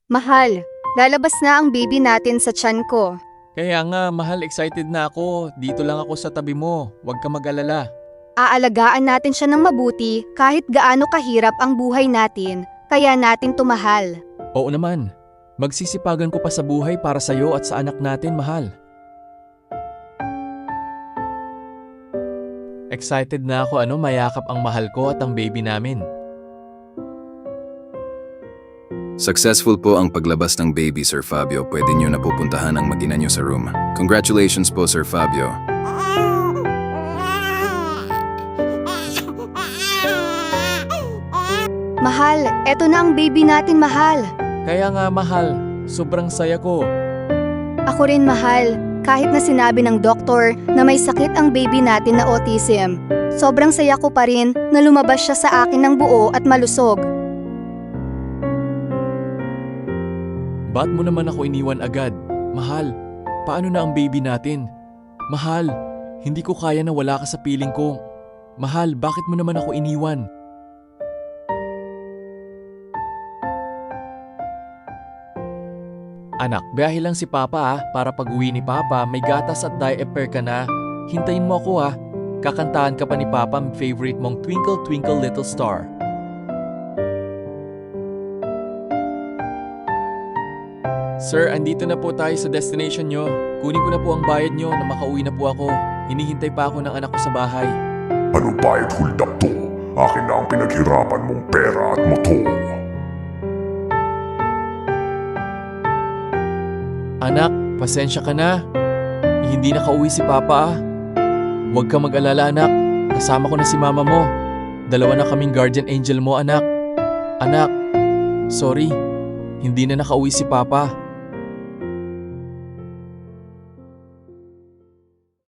Mahal, lalabas na ang baby natin sa tiyan ko. Kaya nga, mahal, excited na ako. Dito lang ako sa tabi mo. Huwag ka mag-alala. Aalagaan natin siya ng mabuti kahit gaano kahirap ang buhay natin, kaya natin tumahal. Oo naman. Magsisipagan ko pa sa buhay para sa'yo at sa anak natin, mahal. Excited na ako mayakap ang mahal ko at ang baby namin. Successful po ang paglabas ng baby, Sir Fabio. Pwede niyo na pupuntahan ang mag-ina niyo sa room. Congratulations po, Sir Fabio. Mahal, eto na ang baby natin, mahal. Kaya nga, mahal, sobrang saya ko. Ako rin, mahal. Kahit na sinabi ng doktor na may sakit ang baby natin na autism, sobrang saya ko pa rin na lumabas siya sa akin ng buo at malusog. Ba't mo naman ako iniwan agad? Mahal, paano na ang baby natin? Mahal, hindi ko kaya na wala ka sa piling ko. Mahal, bakit mo naman ako iniwan? Anak, biyahe lang si Papa para pag-uwi ni Papa may gatas at diaper ka na. Hintayin mo ako kakantahan ka pa ni Papa ang favorite mong Twinkle Twinkle Little Star. Sir, andito na po tayo sa destination nyo. Kunin ko na po ang bayad nyo na makauwi na po ako. Hinihintay pa ako ng anak ko sa bahay. Ano bayad hold up to? Akin na ang pinaghirapan mong pera at motor. Anak, pasensya ka na. Hindi na kauwi si Papa Huwag ka mag-alala, anak. Kasama ko na si Mama mo. Dalawa na kaming guardian angel mo, anak. Anak, sorry. Hindi na nakauwi si Papa.